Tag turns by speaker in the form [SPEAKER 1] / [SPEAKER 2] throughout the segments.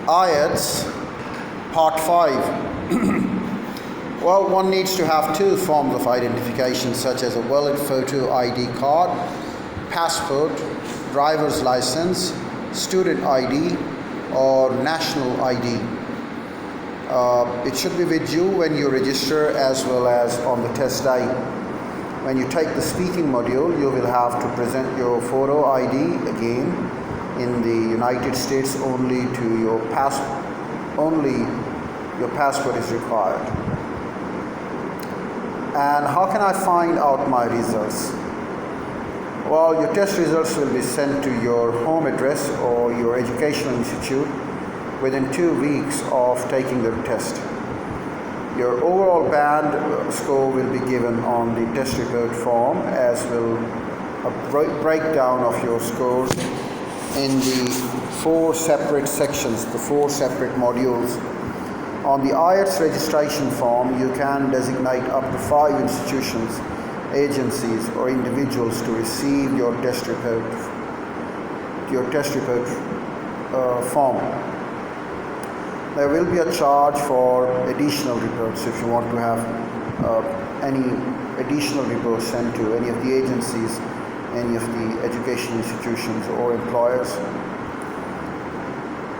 [SPEAKER 1] IELTS Part 5. Well, one needs to have two forms of identification, such as a valid photo ID card, passport, driver's license, student ID, or national ID. It should be with you when you register as well as on the test day. When you take the speaking module, you will have to present your photo ID again. In the United States, only your passport is required. And how can I find out my results? Well, your test results will be sent to your home address or your educational institute within 2 weeks of taking the test. Your overall band score will be given on the test report form, as will a breakdown of your scores in the 4 separate sections, the 4 separate modules. On the IELTS registration form, you can designate up to 5 institutions, agencies, or individuals to receive your test report form. There will be a charge for additional reports if you want to have any additional reports sent to any of the agencies, any of the education institutions or employers.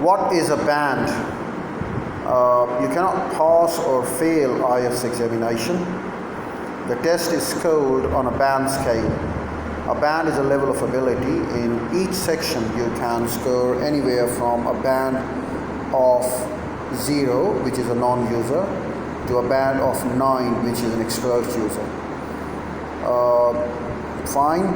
[SPEAKER 1] What is a band? You cannot pass or fail IELTS examination. The test is scored on a band scale. A band is a level of ability. In each section you can score anywhere from a band of 0, which is a non-user, to a band of 9, which is an expert user. Fine.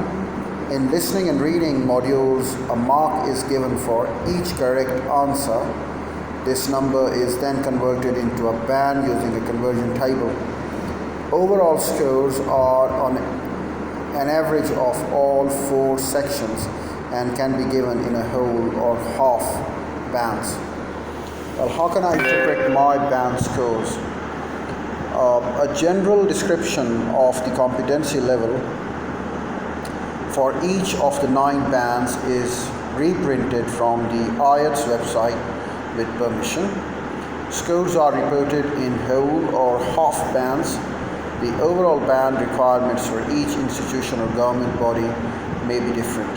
[SPEAKER 1] In listening and reading modules, a mark is given for each correct answer. This number is then converted into a band using a conversion table. Overall scores are on an average of all 4 sections and can be given in a whole or half bands. Well, how can I interpret my band scores? A general description of the competency level for each of the 9 bands is reprinted from the IELTS website with permission. Scores are reported in whole or half bands. The overall band requirements for each institution or government body may be different.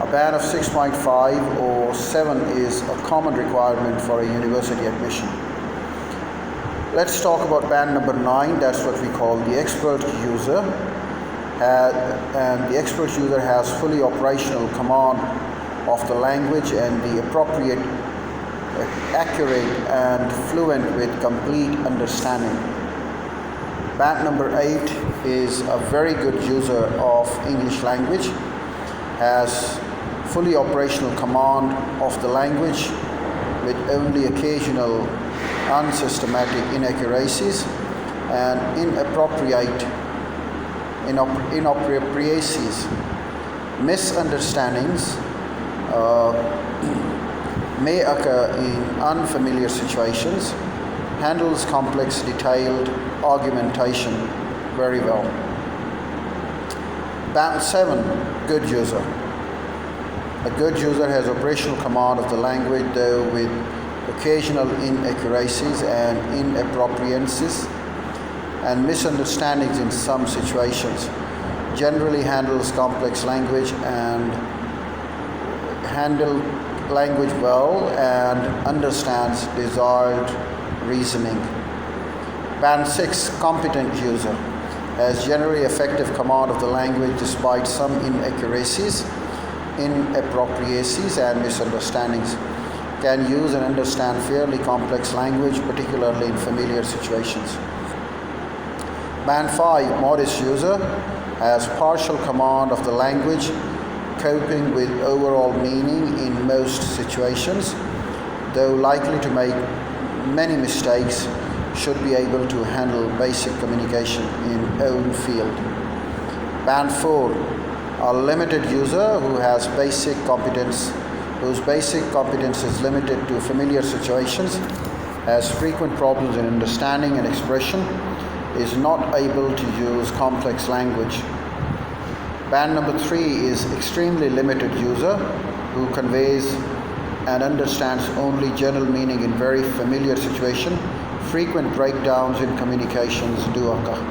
[SPEAKER 1] A band of 6.5 or 7 is a common requirement for a university admission. Let's talk about band number 9. That's what we call the expert user. And the expert user has fully operational command of the language and the appropriate, accurate and fluent with complete understanding. Band number 8 is a very good user of English language, has fully operational command of the language with only occasional unsystematic inaccuracies and inappropriacies. Misunderstandings may occur in unfamiliar situations, handles complex, detailed argumentation very well. Band 7, good user. A good user has operational command of the language, though with occasional inaccuracies and inappropriacies and misunderstandings in some situations. Generally handles complex language and handle language well and understands desired reasoning. Band 6, competent user, has generally effective command of the language despite some inaccuracies, inappropriacies and misunderstandings. Can use and understand fairly complex language, particularly in familiar situations. Band 5, modest user, has partial command of the language, coping with overall meaning in most situations, though likely to make many mistakes, should be able to handle basic communication in own field. Band 4, a limited user who has whose basic competence is limited to familiar situations, has frequent problems in understanding and expression, is not able to use complex language. Band number 3 is extremely limited user who conveys and understands only general meaning in very familiar situation. Frequent breakdowns in communications do occur.